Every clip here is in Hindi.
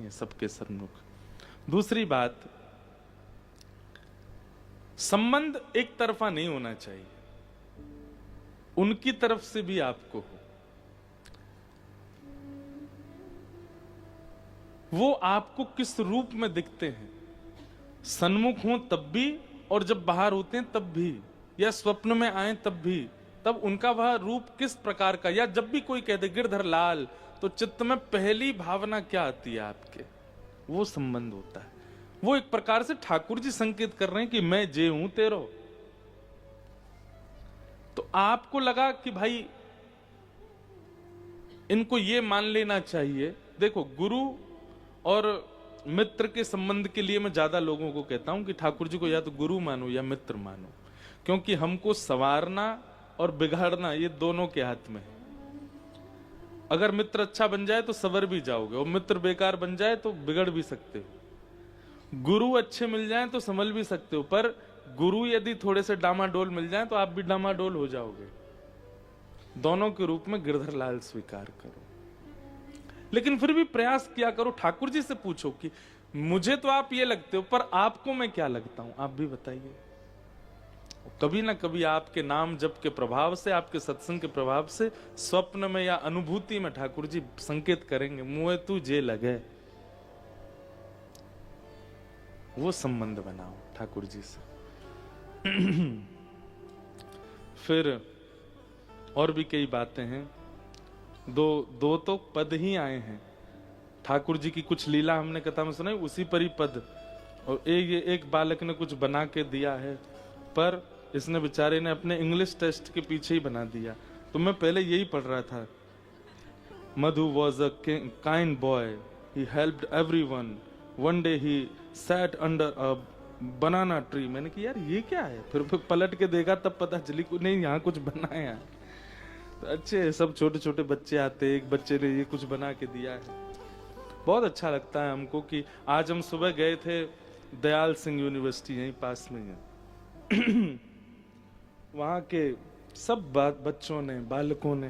चाहिए सबके सन्मुख। दूसरी बात, संबंध एक तरफा नहीं होना चाहिए, उनकी तरफ से भी आपको हो। वो आपको किस रूप में दिखते हैं, सन्मुख हो तब भी और जब बाहर होते हैं तब भी, या स्वप्न में आए तब भी, तब उनका वह रूप किस प्रकार का, या जब भी कोई कह दे गिरधर लाल तो चित्त में पहली भावना क्या आती है आपके, वो संबंध होता है। वो एक प्रकार से ठाकुर जी संकेत कर रहे हैं कि मैं जे हूं तेरो। तो आपको लगा कि भाई इनको ये मान लेना चाहिए। देखो, गुरु और मित्र के संबंध के लिए मैं ज्यादा लोगों को कहता हूं कि ठाकुर जी को या तो गुरु मानो या मित्र मानो, क्योंकि हमको संवारना और बिगाड़ना ये दोनों के हाथ में है। अगर मित्र अच्छा बन जाए तो संवर भी जाओगे, और मित्र बेकार बन जाए तो बिगड़ भी सकते हो। गुरु अच्छे मिल जाए तो संभल भी सकते हो, पर गुरु यदि थोड़े से डामाडोल मिल जाए तो आप भी डामाडोल हो जाओगे। दोनों के रूप में गिरधर लाल स्वीकार करो, लेकिन फिर भी प्रयास किया करो। ठाकुर जी से पूछो कि मुझे तो आप ये लगते हो, पर आपको मैं क्या लगता हूं, आप भी बताइए। कभी ना कभी आपके नाम जप के प्रभाव से, आपके सत्संग के प्रभाव से, स्वप्न में या अनुभूति में ठाकुर जी संकेत करेंगे, मुझे तू जे लगे। वो संबंध बनाओ ठाकुर जी से। फिर और भी कई बातें हैं। दो तो पद ही आए हैं ठाकुर जी की, कुछ लीला हमने कथा में सुनाई, उसी पर ही पद। और एक बालक ने कुछ बना के दिया है, पर इसने बेचारे ने अपने इंग्लिश टेस्ट के पीछे ही बना दिया। तो मैं पहले यही पढ़ रहा था, Madhu was a kind boy, he helped everyone, one day he sat under a banana tree. मैंने कहा यार ये क्या है, फिर पलट के देखा तब पता चली नहीं यहाँ कुछ बनाया है। तो अच्छे सब छोटे छोटे बच्चे आते, एक बच्चे ने ये कुछ बना के दिया है। बहुत अच्छा लगता है हमको कि आज हम सुबह गए थे दयाल सिंह यूनिवर्सिटी, यहीं पास में है। वहां के सब बच्चों ने, बालकों ने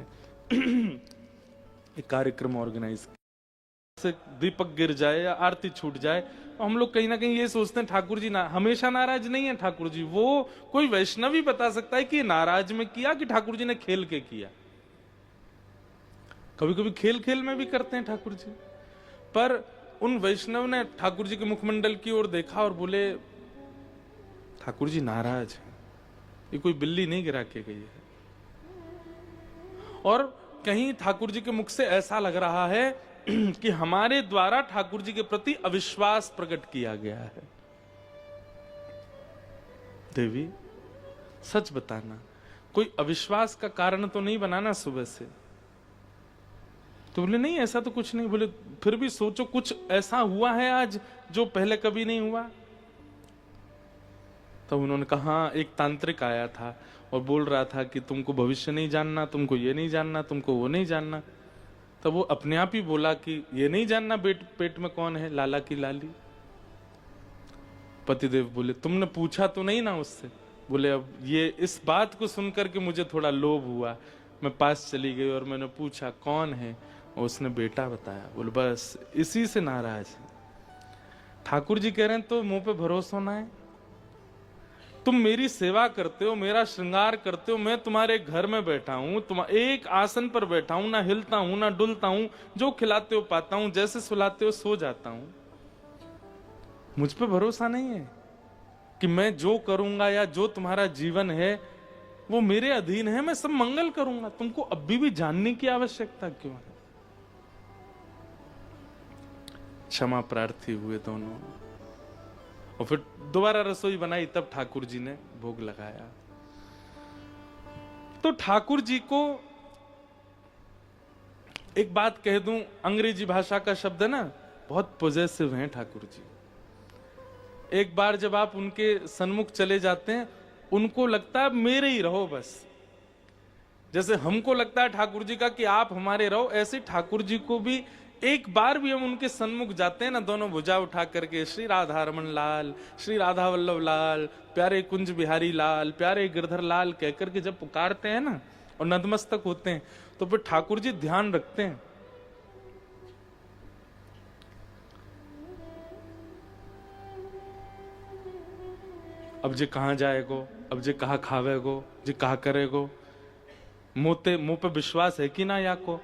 एक कार्यक्रम ऑर्गेनाइज किया। से दीपक गिर जाए या आरती छूट जाए तो हम लोग कहीं ना कहीं ये सोचते हैं ठाकुर जी हमेशा नाराज नहीं है। ठाकुर जी, वो कोई वैष्णव ही बता सकता है कि नाराज में किया कि ठाकुर जी ने खेल के किया। कभी कभी खेल खेल में भी करते हैं ठाकुर जी। पर उन वैष्णव ने ठाकुर जी के मुखमंडल की ओर देखा और बोले ठाकुर जी नाराज है, ये कोई बिल्ली नहीं गिरा के गई है। और कहीं ठाकुर जी के मुख से ऐसा लग रहा है कि हमारे द्वारा ठाकुर जी के प्रति अविश्वास प्रकट किया गया है। देवी सच बताना, कोई अविश्वास का कारण तो नहीं बनाना सुबह से। तो बोले नहीं ऐसा तो कुछ नहीं। बोले फिर भी सोचो कुछ ऐसा हुआ है आज जो पहले कभी नहीं हुआ। तो उन्होंने कहा एक तांत्रिक आया था और बोल रहा था कि तुमको भविष्य नहीं जानना, तुमको ये नहीं जानना, तुमको वो नहीं जानना। तब वो अपने आप ही बोला कि ये नहीं जानना पेट में कौन है, लाला की लाली। पतिदेव बोले तुमने पूछा तो नहीं ना उससे। बोले अब ये इस बात को सुनकर के मुझे थोड़ा लोभ हुआ, मैं पास चली गई और मैंने पूछा कौन है, और उसने बेटा बताया। बोले बस इसी से नाराज है। ठाकुर जी कह रहे हैं तो मुंह पे भरोसा ना है। तुम मेरी सेवा करते हो, मेरा श्रृंगार करते हो, मैं तुम्हारे घर में बैठा हूं, तुम एक आसन पर बैठा हूं, ना हिलता हूं ना डुलता हूं, जो खिलाते हो पाता हूं, जैसे सुलाते हो सो जाता हूं। मुझ पे भरोसा नहीं है कि मैं जो करूंगा या जो तुम्हारा जीवन है वो मेरे अधीन है, मैं सब मंगल करूंगा। तुमको अभी भी जानने की आवश्यकता क्यों है? क्षमा प्रार्थी हुए दोनों, और फिर दोबारा रसोई बनाई, तब ठाकुर जी ने भोग लगाया। तो ठाकुर जी को एक बात कह दूं, अंग्रेजी भाषा का शब्द है ना, बहुत पॉजेसिव हैं ठाकुर जी। एक बार जब आप उनके सन्मुख चले जाते हैं, उनको लगता है मेरे ही रहो बस। जैसे हमको लगता है ठाकुर जी का कि आप हमारे रहो, ऐसे ठाकुर जी को भी एक बार भी हम उनके सन्मुख जाते हैं ना, दोनों भुजा उठा करके श्री राधा रमन लाल, श्री राधा वल्लभ लाल, प्यारे कुंज बिहारी लाल, प्यारे गिरधर लाल कहकर के जब पुकारते हैं ना और नतमस्तक होते हैं, तो फिर ठाकुर जी ध्यान रखते हैं अब जे कहाँ जाएगो, अब जे कहाँ खावेगो, जे कहाँ करेगो, मुंह पे विश्वास है कि ना या को।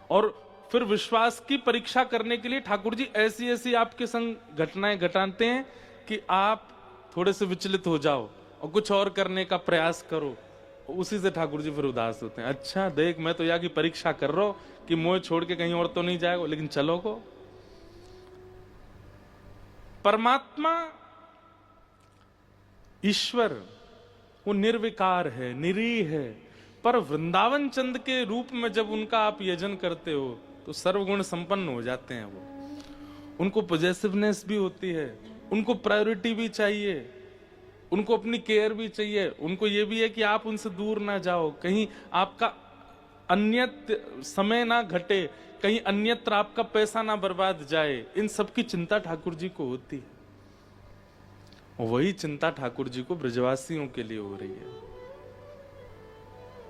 और फिर विश्वास की परीक्षा करने के लिए ठाकुर जी ऐसी ऐसी आपके संग घटनाएं घटाते हैं कि आप थोड़े से विचलित हो जाओ और कुछ और करने का प्रयास करो। उसी से ठाकुर जी फिर उदास होते हैं। अच्छा देख, मैं तो यहाँ की परीक्षा कर रहा हूं कि मुंह छोड़ के कहीं और तो नहीं जाएगा, लेकिन चलोगो। परमात्मा ईश्वर वो निर्विकार है, निरीह है, पर वृंदावन चंद के रूप में जब उनका आप यजन करते हो तो सर्वगुण संपन्न हो जाते हैं। वो उनको पॉजिटिवनेस भी होती है, उनको प्रायोरिटी भी चाहिए, उनको अपनी केयर भी चाहिए, उनको ये भी है कि आप उनसे दूर ना जाओ, कहीं आपका अन्यत्र समय ना घटे, कहीं अन्यत्र आपका पैसा ना बर्बाद जाए। इन सब की चिंता ठाकुर जी को होती है। वही चिंता ठाकुर जी को ब्रजवासियों के लिए हो रही है।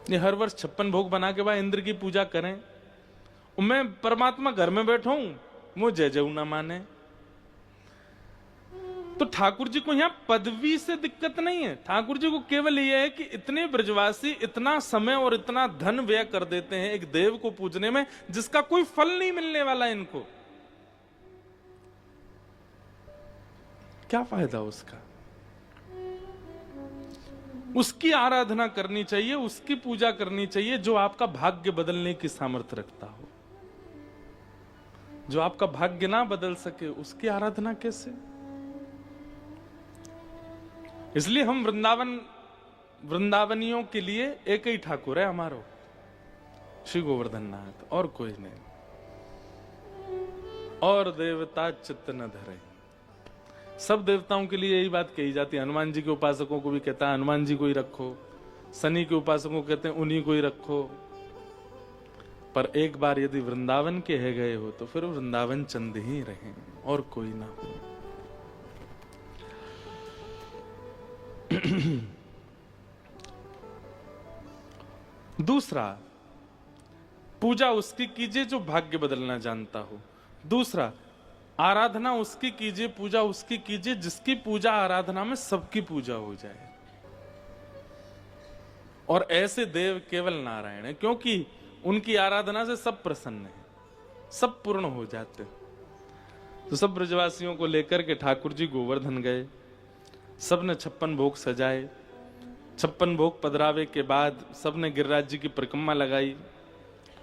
ये हर वर्ष 56 भोग बना के बाद इंद्र की पूजा करें, मैं परमात्मा घर में बैठा हूं, मुझे जय ना माने। तो ठाकुर जी को यहां पदवी से दिक्कत नहीं है। ठाकुर जी को केवल यह है कि इतने ब्रजवासी इतना समय और इतना धन व्यय कर देते हैं एक देव को पूजने में जिसका कोई फल नहीं मिलने वाला इनको, क्या फायदा उसका। उसकी आराधना करनी चाहिए, उसकी पूजा करनी चाहिए जो आपका भाग्य बदलने की सामर्थ्य रखता हो। जो आपका भाग्य ना बदल सके उसकी आराधना कैसे। इसलिए हम वृंदावनियों के लिए एक ही ठाकुर है हमारो, श्री गोवर्धन नाथ, और कोई नहीं। और देवता चित्त न धरे। सब देवताओं के लिए यही बात कही जाती है। हनुमान जी के उपासकों को भी कहता है हनुमान जी को ही रखो, शनि के उपासकों को कहते हैं उन्हीं को ही रखो। पर एक बार यदि वृंदावन के है गए हो तो फिर वृंदावन चंद ही रहे और कोई ना हो। दूसरा, पूजा उसकी कीजिए जो भाग्य बदलना जानता हो। दूसरा, आराधना उसकी कीजिए, पूजा उसकी कीजिए जिसकी पूजा आराधना में सबकी पूजा हो जाए। और ऐसे देव केवल नारायण है, क्योंकि उनकी आराधना से सब प्रसन्न है, सब पूर्ण हो जाते। तो सब ब्रजवासियों को लेकर के ठाकुर जी गोवर्धन गए। सबने 56 भोग सजाए। 56 भोग पधरावे के बाद सबने गिरिराज जी की परिक्रमा लगाई।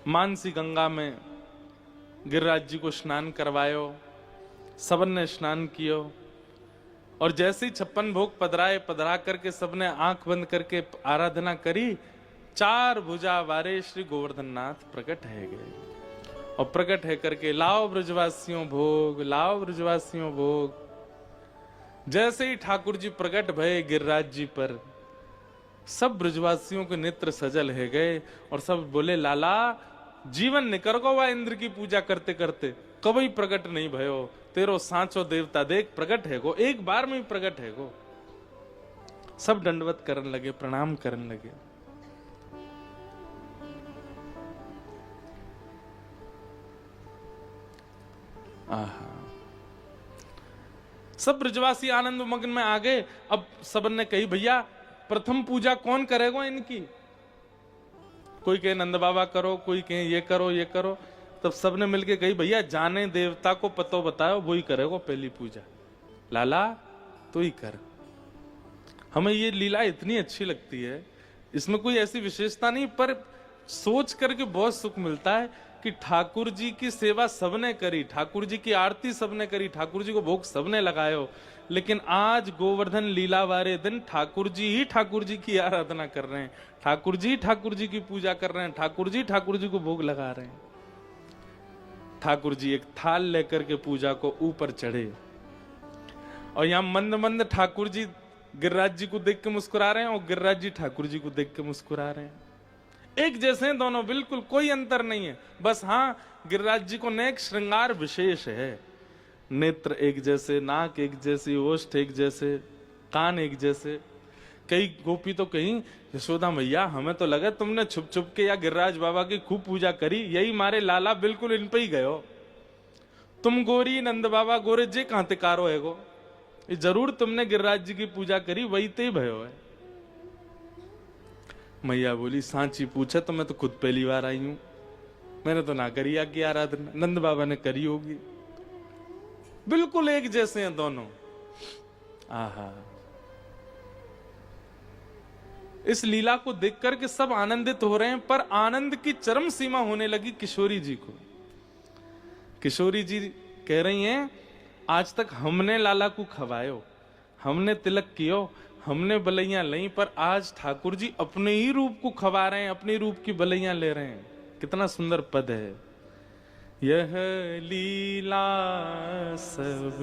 मानसी गंगा में गिरिराज जी को स्नान करवायो, सबन ने स्नान कियो। और जैसे ही 56 भोग पधरा करके सबने आंख बंद करके आराधना करी, 4 भुजा वारे श्री गोवर्धन नाथ प्रकट है गए। और प्रकट है करके लाओ ब्रजवासियों भोग, लाओ ब्रजवासियों भोग। जैसे ही ठाकुर जी प्रकट भये गिरिराज जी पर, सब ब्रजवासियों के नेत्र सजल है गए और सब बोले लाला जीवन निकर गो वा इंद्र की पूजा करते करते कभी प्रकट नहीं भयो, तेरो सांचो देवता देख प्रकट है गो, एक बार में ही प्रकट है गो। सब दंडवत करने लगे, प्रणाम करने लगे। आहा, सब ब्रजवासी आनंद मग्न में आ गए। अब सबन ने कही भैया प्रथम पूजा कौन करेगा इनकी। कोई कहे नंद बाबा करो, कोई कहे ये करो ये करो। तब सबने मिलके कही भैया जाने देवता को पतो बताओ, वो ही करेगा पहली पूजा। लाला तो ही कर। हमें ये लीला इतनी अच्छी लगती है, इसमें कोई ऐसी विशेषता नहीं, पर सोच करके बहुत सुख मिलता है कि ठाकुर जी की सेवा सबने करी, ठाकुर जी की आरती सबने करी, ठाकुर जी को भोग सबने लगायो, लेकिन आज गोवर्धन लीला वाले दिन ठाकुर जी की आराधना कर रहे हैं, ठाकुर जी की पूजा कर रहे हैं, ठाकुर जी को भोग लगा रहे हैं। ठाकुर जी एक थाल लेकर के पूजा को ऊपर चढ़े और यहां मंद मंद ठाकुर जी गिरिराज जी को देख के मुस्कुरा रहे हैं और गिरिराज जी ठाकुर जी को देख के मुस्कुरा रहे हैं। एक जैसे हैं दोनों, बिल्कुल कोई अंतर नहीं है। बस हाँ, गिरिराज जी को नेक श्रृंगार विशेष है। नेत्र एक जैसे, नाक एक जैसी, ओष्ठ एक जैसे, कान एक जैसे। कई गोपी तो कहीं यशोदा मैया हमें तो लगा तुमने छुप छुप के या गिरिराज बाबा की खूब पूजा करी, यही मारे लाला बिल्कुल इन पे ही गयो। तुम गोरी नंद बाबा गोरे जे कहां तिकारो है गो, ये जरूर तुमने गिरिराज जी की पूजा करी, वही ते भयो है। मैया बोली सांची पूछे तो मैं तो खुद पहली बार आई हूं, मैंने तो ना करी की आराधना, नंद बाबा ने करी होगी। बिल्कुल एक जैसे हैं दोनों। आहा, इस लीला को देख करके सब आनंदित हो रहे हैं, पर आनंद की चरम सीमा होने लगी किशोरी जी को। किशोरी जी कह रही हैं, आज तक हमने लाला को खवायो, हमने तिलक कियो, हमने बलैया ली, पर आज ठाकुर जी अपने ही रूप को खवा रहे हैं, अपने रूप की बलैया ले रहे हैं। कितना सुंदर पद है। यह लीला सब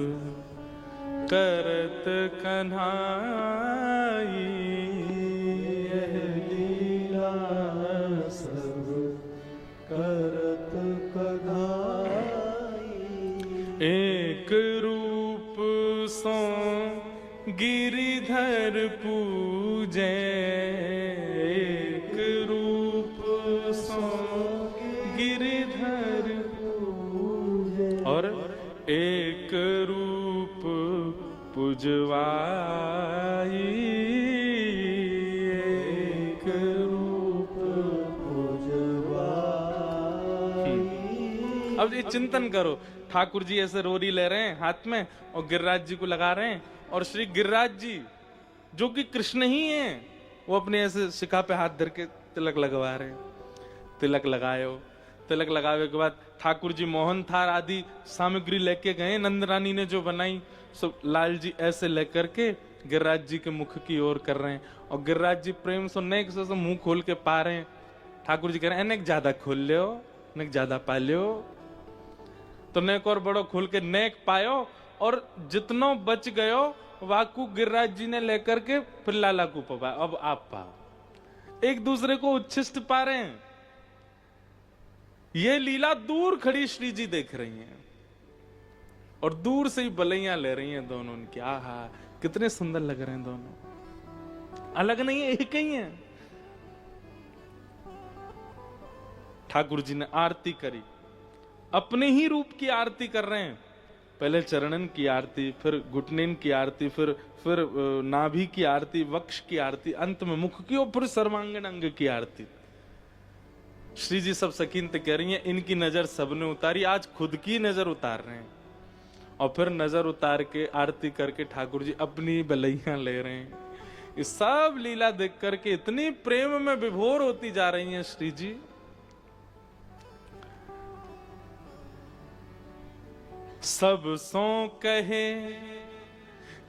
करत कन्हाई, यह लीला सब करत कन्हाई। एक रूप सो गिरिधर पूजे, एक रूप सो गिरिधर पूजे, और एक रूप पुजवाई, एक रूप पुजवाई। अब ये चिंतन करो, ठाकुर जी ऐसे रोरी ले रहे हैं हाथ में और गिरिराज जी को लगा रहे हैं, और श्री गिरिराज जी जो कि कृष्ण ही हैं, वो अपने ऐसे शिखा पे हाथ धर के तिलक लगवा रहे हैं। तिलक लगायो, तिलक लगावे के बाद ठाकुर जी मोहन थार आदि सामग्री लेके गए, नंद रानी ने जो बनाई, सो लाल जी ऐसे लेकर के गिरिराज जी के मुख की ओर कर रहे हैं, और गिरिराज जी प्रेम से नेक से मुंह खोल के पा रहे हैं। ठाकुर जी कह रहे हैं नेक ज्यादा खोल लियो, नेक ज्यादा पा लियो, तो नेक और बड़ो खोल के नेक पायो, और जितनो बच गयो वाकू गिरिराज जी ने लेकर के फिर लाला को पवा। अब आप पाओ, एक दूसरे को उच्छिष्ट पा रहे हैं। यह लीला दूर खड़ी श्री जी देख रही हैं, और दूर से ही बलैया ले रही हैं दोनों उनकी। आहा, कितने सुंदर लग रहे हैं दोनों, अलग नहीं है, एक ही है। ठाकुर जी ने आरती करी, अपने ही रूप की आरती कर रहे हैं। पहले चरणन की आरती, फिर घुटनेन की आरती, फिर नाभि की आरती, वक्ष की आरती, अंत में मुख की, और फिर सर्वांगन अंग की आरती। श्री जी सब सकीनत कह रही हैं, इनकी नजर सबने उतारी, आज खुद की नजर उतार रहे हैं, और फिर नजर उतार के आरती करके ठाकुर जी अपनी बलैया ले रहे हैं। ये सब लीला देख करके इतनी प्रेम में विभोर होती जा रही हैं श्री जी। सब सो कहे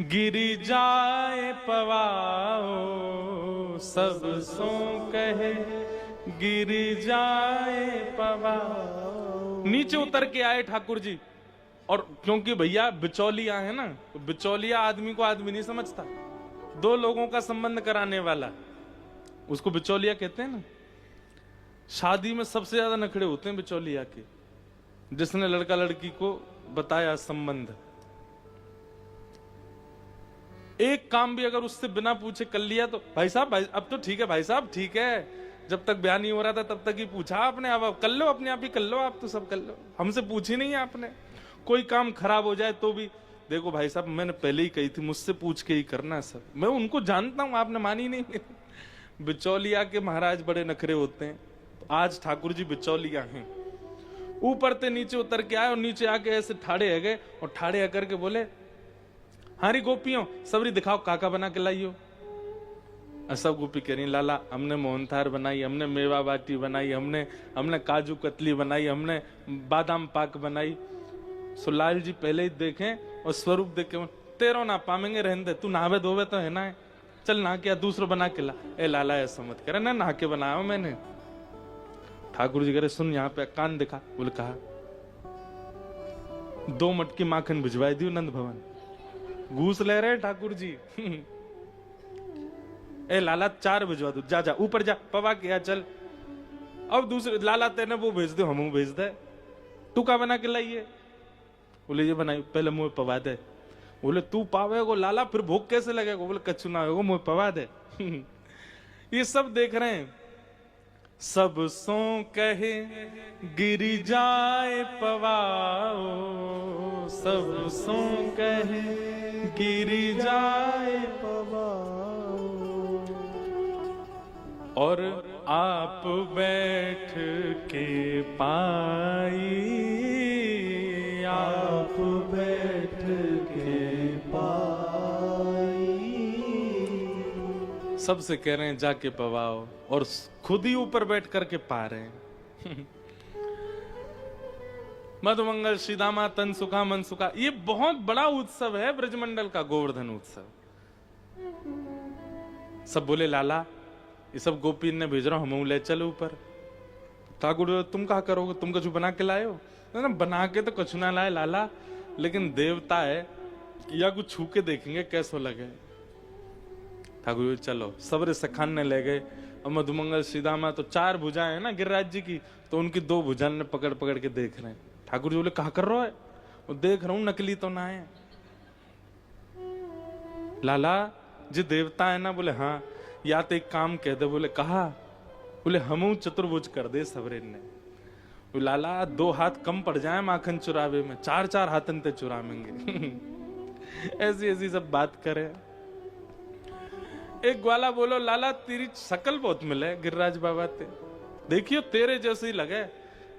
गिरि जाए पवाओ, सब सो कहे गिरि जाए पवाओ। नीचे उतर के आए ठाकुर जी, और क्योंकि भैया बिचौलिया है ना, तो बिचौलिया आदमी को आदमी नहीं समझता, दो लोगों का संबंध कराने वाला, उसको बिचौलिया कहते हैं ना। शादी में सबसे ज्यादा नखड़े होते हैं बिचौलिया के, जिसने लड़का लड़की को बताया संबंध। एक काम भी अगर उससे बिना पूछे कर लिया तो भाई साहब अब तो ठीक है, भाई साहब ठीक है, जब तक ब्याह नहीं हो रहा था तब तक ही पूछा आपने, अब कर लो, अपने आप ही कर लो, आप तो सब कर लो, हमसे पूछी नहीं आपने। कोई काम खराब हो जाए तो भी देखो भाई साहब मैंने पहले ही कही थी, मुझसे पूछ के ही करना सब, मैं उनको जानता हूं, आपने मानी नहीं। बिचौलिया के महाराज बड़े नखरे होते हैं। आज ठाकुर जी बिचौलिया हैं। ऊपर से नीचे उतर के आए, और नीचे आके ऐसे ठाड़े है गए, और ठाड़े आकर के बोले, हारी गोपियों सबरी दिखाओ काका बना के लाइयो। सब गोपी कह रही, लाला हमने मोहनथार बनाई, हमने मेवा बाटी बनाई, हमने काजू कतली बनाई, हमने बादाम पाक बनाई। सो लाल जी पहले ही देखें और स्वरूप देखे, तेरो ना पामेंगे, रहने दे, तू नहावे धोवे तो है ना है, चल नहा के दूसरो बना के ला। ए लाला ऐसा मत करे ना, नहा के बनाया मैंने। ठाकुर जी कह रहे, सुन यहाँ पे कान दिखा। बोले कहा, 2 मटकी माखन भिजवाई दी नंद भवन। घूस ले रहे ठाकुर जी। ए लाला 4 भिजवा दू, जा जा ऊपर जा, पवा किया चल। अब दूसरे लाला तेने वो भेज दो, हम भेज दे, तू का बना के लाइए। बोले ये बनाई, पहले मुंह पवा दे। बोले तू पावेगो लाला, फिर भूख कैसे लगेगा? बोले कच्चू ना होगा, मुंह पवा दे। ये सब देख रहे हैं। सब सो कहे गिरि जाए पवाओ, सब सो कहे गिरी जाए पवाओ। और आप बैठ के पाई, आप बैठ के पाई। सबसे कह रहे हैं जाके पवाओ और खुद ही ऊपर बैठ करके पा रहे हैं। मधुमंगल श्रीदामा तन सुखा मन सुखा, ये बहुत बड़ा उत्सव है ब्रजमंडल का, गोवर्धन उत्सव। सब बोले लाला ये सब गोपी ने भेज रहा हूं, हम ले चलो ऊपर। ठाकुर तुम कहा करोगे, तुम कुछ बना के लाए हो? ना बना के तो कुछ ना लाए लाला, लेकिन देवता है या कुछ छू के देखेंगे कैसो लगे। ठाकुर चलो, सब्र सखाने ले गए। और मधुमंगल श्रीदामा तो 4 भुजाएं हैं ना गिरिराज जी की, तो उनकी 2 भुजा ने पकड़ पकड़ के देख रहे हैं। ठाकुर जी बोले कहा कर रहा है? वो देख रहा हूं नकली तो ना है। लाला जी देवता है ना? बोले हाँ। या तो एक काम कह दे। बोले कहा? बोले हम चतुर्भुज कर दे सवरेन ने। बोले लाला 2 हाथ कम पड़ जाए माखन चुरावे में, 4-4 हाथन ते चुरावेंगे। ऐसी ऐसी सब बात करे। एक ग्वाला बोलो लाला तेरी शकल बहुत मिले गिरिराज बाबा ते, देखियो तेरे जैसी लगे,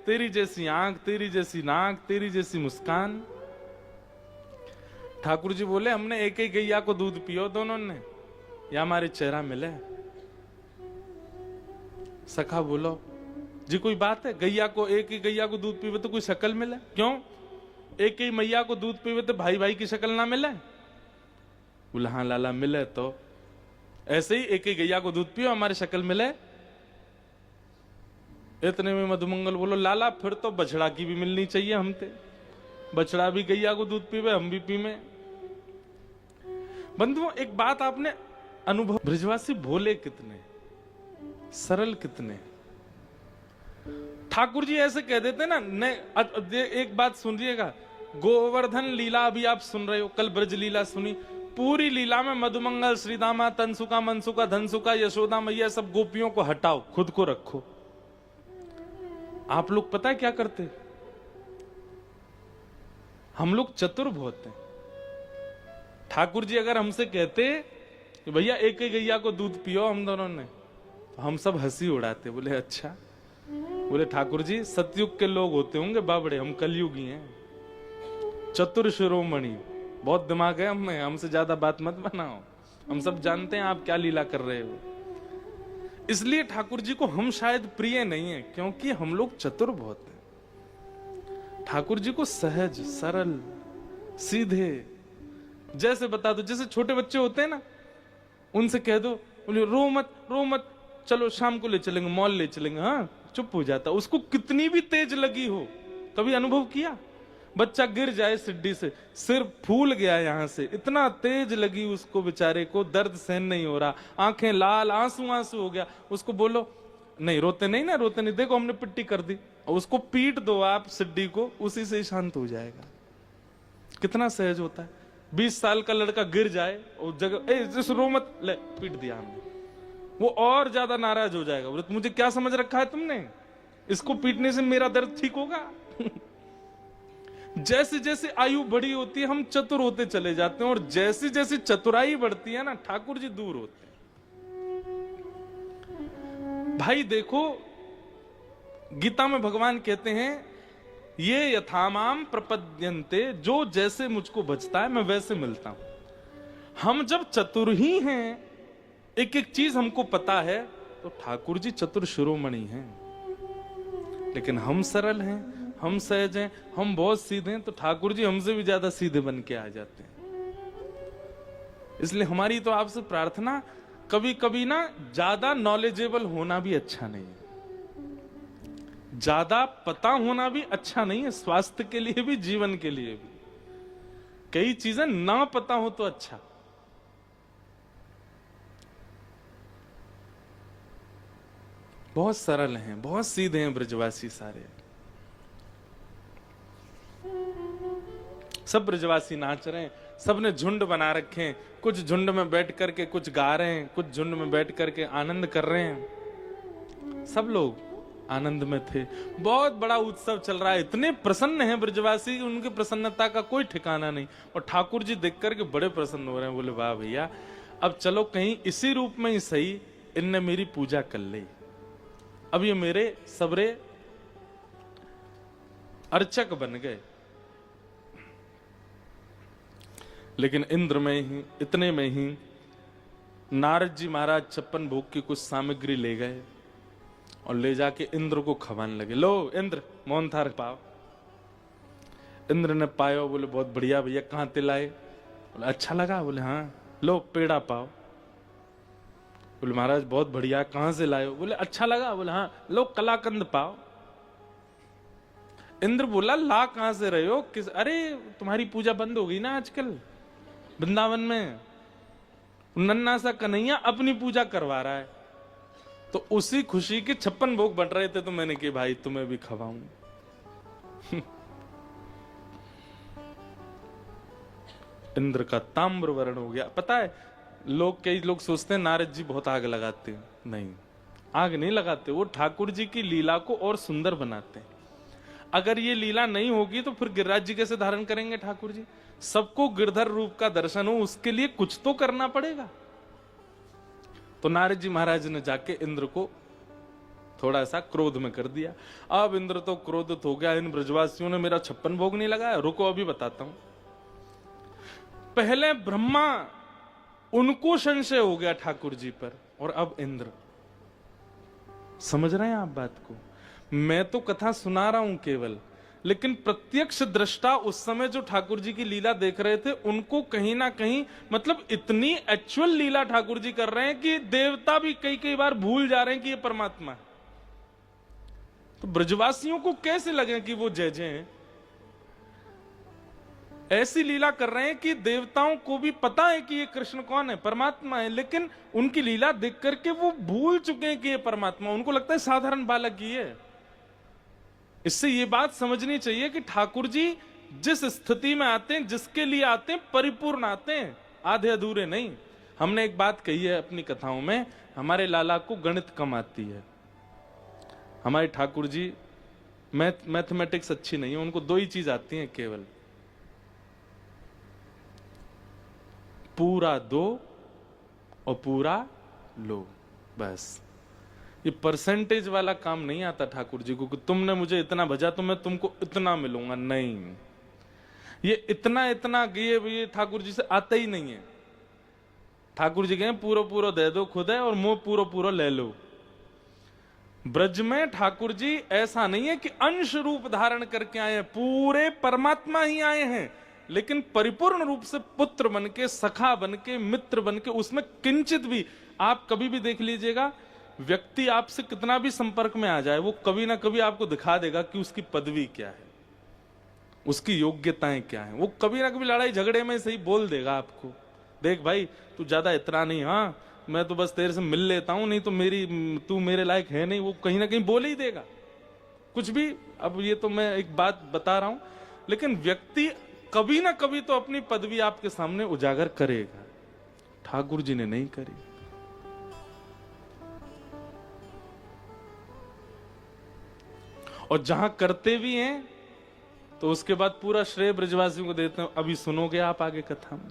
तेरी जैसी आंख, तेरी जैसी नाक, तेरी जैसी मुस्कान। ठाकुर जी बोले हमने एक ही गैया को दूध पियो दोनों ने, या हमारे चेहरा मिले? सखा बोलो जी कोई बात है? गैया को एक ही गैया को दूध पीवे तो कोई शक्ल मिले? क्यों एक ही मैया को दूध पीवे तो भाई भाई की शक्ल ना मिले? बोला हाँ लाला मिले, तो ऐसे ही एक ही गैया को दूध पियो हमारी शक्ल मिले। इतने में मधुमंगल बोलो लाला फिर तो बछड़ा की भी मिलनी चाहिए हमते, बछड़ा भी गैया को दूध पीवे हम भी पीवे। बंधुओं एक बात आपने अनुभव, ब्रजवासी भोले कितने, सरल कितने। ठाकुर जी ऐसे कह देते ना, एक बात सुनिएगा, गोवर्धन लीला अभी आप सुन रहे हो, कल ब्रज लीला सुनी, पूरी लीला में मधुमंगल श्रीदामा तनसुका मनसुका धनसुका यशोदा मैया सब गोपियों को हटाओ, खुद को रखो। आप लोग पता है क्या करते? हम लोग चतुर बहुत हैं। ठाकुर जी अगर हमसे कहते कि भैया एक ही गैया को दूध पियो हम दोनों ने, तो हम सब हंसी उड़ाते। बोले अच्छा? बोले ठाकुर जी सतयुग के लोग होते होंगे बाबड़े, हम कलयुगी हैं, चतुर शिरोमणि, बहुत दिमाग है हमें, हमसे ज्यादा बात मत बनाओ, हम सब जानते हैं आप क्या लीला कर रहे हो। इसलिए ठाकुर जी को हम शायद प्रिय नहीं है, क्योंकि हम लोग चतुर बहुत हैं। ठाकुर जी को सहज सरल सीधे जैसे बता दो, जैसे छोटे बच्चे होते हैं ना, उनसे कह दो बोले रो मत, चलो शाम को ले चलेंगे, मॉल ले चलेंगे, हाँ चुप हो जाता। उसको कितनी भी तेज लगी हो, कभी अनुभव किया? बच्चा गिर जाए सिड्डी से, सिर फूल गया यहां से, इतना तेज लगी उसको बेचारे को, दर्द सहन नहीं हो रहा, आंखें लाल, आंसू हो गया, उसको बोलो नहीं रोते नहीं ना, रोते नहीं, देखो हमने पिट्टी कर दी, और उसको पीट दो आप सिड्डी को, उसी से शांत हो जाएगा। कितना सहज होता है। 20 साल का लड़का गिर जाए और जगह रो मत, ले पीट दिया हमने, वो और ज्यादा नाराज हो जाएगा, बोले मुझे क्या समझ रखा है तुमने, इसको पीटने से मेरा दर्द ठीक होगा? जैसे जैसे आयु बड़ी होती है हम चतुर होते चले जाते हैं, और जैसी जैसी चतुराई बढ़ती है ना, ठाकुर जी दूर होते हैं। भाई देखो गीता में भगवान कहते हैं ये यथामाम प्रपद्यन्ते, जो जैसे मुझको बचता है मैं वैसे मिलता हूं। हम जब चतुर ही हैं, एक एक चीज हमको पता है, तो ठाकुर जी चतुर शिरोमणि हैं। लेकिन हम सरल हैं, हम सहज हैं, हम बहुत सीधे हैं, तो ठाकुर जी हमसे भी ज्यादा सीधे बन के आ जाते हैं। इसलिए हमारी तो आपसे प्रार्थना, कभी कभी ना ज्यादा नॉलेजेबल होना भी अच्छा नहीं है, ज्यादा पता होना भी अच्छा नहीं है, स्वास्थ्य के लिए भी जीवन के लिए भी। कई चीजें ना पता हो तो अच्छा। बहुत सरल हैं, बहुत सीधे हैं ब्रजवासी सारे। सब ब्रजवासी नाच रहे हैं, सबने झुंड बना रखे हैं, कुछ झुंड में बैठ करके कुछ गा रहे हैं, कुछ झुंड में बैठ करके आनंद कर रहे हैं। सब लोग आनंद में थे। बहुत बड़ा उत्सव चल रहा है, इतने प्रसन्न हैं ब्रजवासी, उनकी प्रसन्नता का कोई ठिकाना नहीं। और ठाकुर जी देख करके बड़े प्रसन्न हो रहे हैं, बोले वाह भैया, अब चलो कहीं इसी रूप में ही सही, इनने मेरी पूजा कर ली, अब ये मेरे सबरे अर्चक बन गए। लेकिन इंद्र में ही, इतने में ही नारद जी महाराज 56 भोग की कुछ सामग्री ले गए और ले जाके इंद्र को खवाने लगे। लो इंद्र, मौन थार पाओ। इंद्र ने पायो, बोले बहुत बढ़िया भैया, कहां ते लाए? बोले अच्छा लगा? बोले हाँ। लो पेड़ा पाओ। बोले महाराज बहुत बढ़िया, कहां से लाए हो? बोले अच्छा लगा? बोले हाँ। लो कलाकंद पाओ। इंद्र बोला ला कहां से रहे हो? किस? अरे तुम्हारी पूजा बंद हो गई ना आजकल वृंदावन में, नन्ना सा कन्हैया अपनी पूजा करवा रहा है, तो उसी खुशी के 56 भोग बन रहे थे, तो मैंने कहा भाई तुम्हें भी खवाऊं। इंद्र का ताम्र वर्ण हो गया। पता है, कई लोग सोचते हैं नारद जी बहुत आग लगाते हैं। नहीं, आग नहीं लगाते, वो ठाकुर जी की लीला को और सुंदर बनाते हैं। अगर ये लीला नहीं होगी तो फिर गिरिराज जी कैसे धारण करेंगे ठाकुर जी? सबको गिरधर रूप का दर्शन हो, उसके लिए कुछ तो करना पड़ेगा। तो नारद जी महाराज ने जाके इंद्र को थोड़ा सा क्रोध में कर दिया। अब इंद्र तो क्रोधित हो गया, इन ब्रजवासियों ने मेरा 56 भोग नहीं लगाया। रुको अभी बताता हूं। पहले ब्रह्मा, उनको संशय हो गया ठाकुर जी पर, और अब इंद्र। समझ रहे हैं आप बात को? मैं तो कथा सुना रहा हूं केवल, लेकिन प्रत्यक्ष दृष्टा उस समय जो ठाकुर जी की लीला देख रहे थे, उनको कहीं ना कहीं, मतलब इतनी एक्चुअल लीला ठाकुर जी कर रहे हैं कि देवता भी कई कई बार भूल जा रहे हैं कि ये परमात्मा है। तो ब्रजवासियों को कैसे लगे कि वो जय जय हैं? ऐसी लीला कर रहे हैं कि देवताओं को भी पता है कि ये कृष्ण कौन है, परमात्मा है, लेकिन उनकी लीला देख करके वो भूल चुके हैं कि ये परमात्मा। उनको लगता है साधारण बालक ही है। इससे ये बात समझनी चाहिए कि ठाकुर जी जिस स्थिति में आते हैं, जिसके लिए आते हैं, परिपूर्ण आते हैं, आधे अधूरे नहीं। हमने एक बात कही है अपनी कथाओं में, हमारे लाला को गणित कम आती है, हमारे ठाकुर जी मैथमेटिक्स अच्छी नहीं है, उनको 2 ही चीज आती हैं केवल, पूरा दो और पूरा लो, बस। ये परसेंटेज वाला काम नहीं आता ठाकुर जी को कि तुमने मुझे इतना भजा तो मैं तुमको इतना मिलूंगा, नहीं। ये इतना इतना ये ठाकुर जी से आता ही नहीं है। ठाकुर जी कहें पूरा पूरा दे दो खुद है, और मुंह पूरा पूरा ले लो। ब्रज में ठाकुर जी ऐसा नहीं है कि अंश रूप धारण करके आए हैं, पूरे परमात्मा ही आए हैं, लेकिन परिपूर्ण रूप से पुत्र बन के, सखा बन के, मित्र बन के। उसमें किंचित भी, आप कभी भी देख लीजिएगा, व्यक्ति आपसे कितना भी संपर्क में आ जाए, वो कभी ना कभी आपको दिखा देगा कि उसकी पदवी क्या है, उसकी योग्यताएं क्या हैं। वो कभी ना कभी लड़ाई झगड़े में सही बोल देगा आपको, देख भाई तू ज्यादा इतना नहीं, हाँ मैं तो बस तेरे से मिल लेता हूं, नहीं तो तू मेरे लायक है नहीं। वो कहीं ना कहीं बोल ही देगा कुछ भी। अब ये तो मैं एक बात बता रहा हूं, लेकिन व्यक्ति कभी ना कभी तो अपनी पदवी आपके सामने उजागर करेगा। ठाकुर जी ने नहीं करी। और जहां करते भी हैं तो उसके बाद पूरा श्रेय ब्रजवासियों को देते हैं। अभी सुनोगे आप आगे कथा में।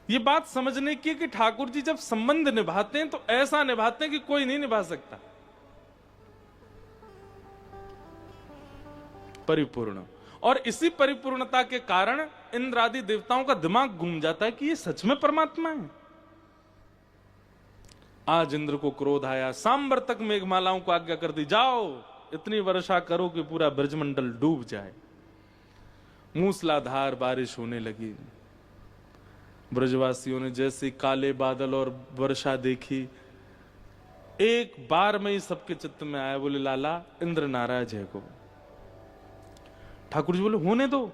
ये बात समझने की कि ठाकुर जी जब संबंध निभाते हैं तो ऐसा निभाते हैं कि कोई नहीं निभा सकता, परिपूर्ण। और इसी परिपूर्णता के कारण इंद्र आदि देवताओं का दिमाग घूम जाता है कि ये सच में परमात्मा है। आज इंद्र को क्रोध आया, सांबर तक मेघमालाओं को आज्ञा कर दी, जाओ इतनी वर्षा करो कि पूरा ब्रजमंडल डूब जाए। मूसलाधार बारिश होने लगी। ब्रजवासियों ने जैसे काले बादल और वर्षा देखी, एक बार में ही सबके चित्त में आया, बोले लाला इंद्र नाराज है को। ठाकुर जी बोले होने दो,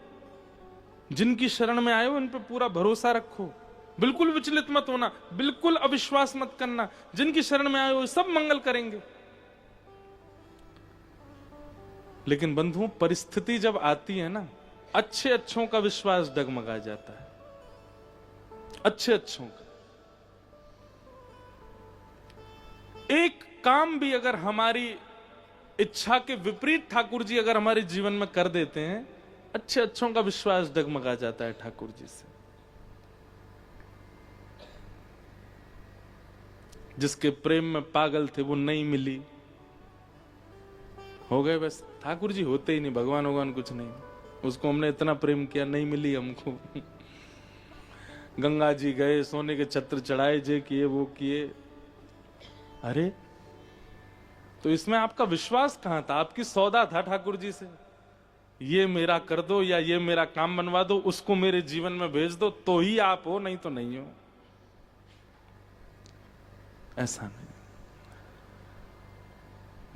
जिनकी शरण में आए हो इन पे पूरा भरोसा रखो, बिल्कुल विचलित मत होना, बिल्कुल अविश्वास मत करना, जिनकी शरण में आए हो सब मंगल करेंगे। लेकिन बंधुओं, परिस्थिति जब आती है ना, अच्छे अच्छों का विश्वास डगमगा जाता है, अच्छे अच्छों का। एक काम भी अगर हमारी इच्छा के विपरीत ठाकुर जी अगर हमारे जीवन में कर देते हैं, अच्छे अच्छों का विश्वास डगमगा जाता है ठाकुर जी से। जिसके प्रेम में पागल थे वो नहीं मिली, हो गए बस। ठाकुर जी होते ही नहीं, भगवान कुछ नहीं। उसको हमने इतना प्रेम किया, नहीं मिली हमको। गंगा जी गए, सोने के छत्र चढ़ाए, जे किए वो किए। अरे तो इसमें आपका विश्वास कहां था? आपकी सौदा था ठाकुर जी से, ये मेरा कर दो या ये मेरा काम बनवा दो, उसको मेरे जीवन में भेज दो, तो ही आप हो, नहीं तो नहीं हो। ऐसा नहीं।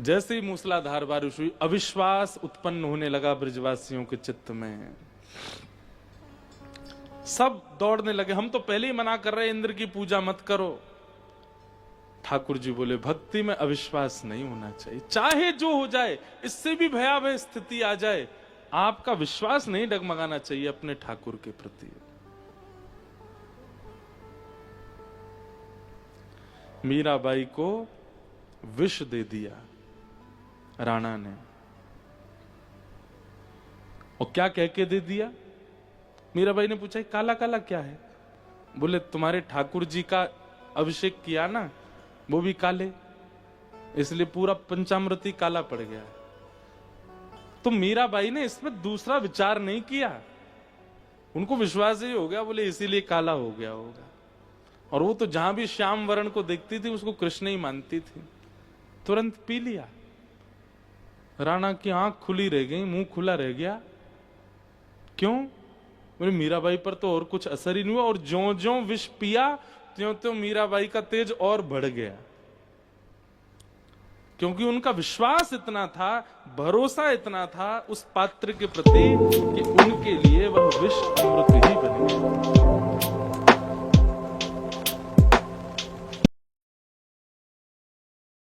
जैसे ही मूसलाधार बारिश हुई, अविश्वास उत्पन्न होने लगा ब्रजवासियों के चित्त में। सब दौड़ने लगे। हम तो पहले ही मना कर रहे, इंद्र की पूजा मत करो। ठाकुर जी बोले, भक्ति में अविश्वास नहीं होना चाहिए, चाहे जो हो जाए, इससे भी भयावह स्थिति आ जाए, आपका विश्वास नहीं डगमगाना चाहिए अपने ठाकुर के प्रति। मीराबाई को विष दे दिया राणा ने, और क्या कह के दे दिया? मीराबाई ने पूछा, काला काला क्या है? बोले, तुम्हारे ठाकुर जी का अभिषेक किया ना, वो भी काले, इसलिए पूरा पंचामृति काला पड़ गया। तो मीराबाई ने इसमें दूसरा विचार नहीं किया, उनको विश्वास ही हो गया, बोले इसीलिए काला हो गया होगा। और वो तो जहां भी श्याम वर्ण को देखती थी उसको कृष्ण ही मानती थी, तुरंत पी लिया। राणा की आंख खुली रह गई, मुंह खुला रह गया। क्यों? बोले, मीराबाई पर तो और कुछ असर ही नहीं हुआ, और ज्यों ज्यों विष पिया त्यों त्यों मीराबाई का तेज और बढ़ गया। क्योंकि उनका विश्वास इतना था, भरोसा इतना था उस पात्र के प्रति कि उनके लिए वह विष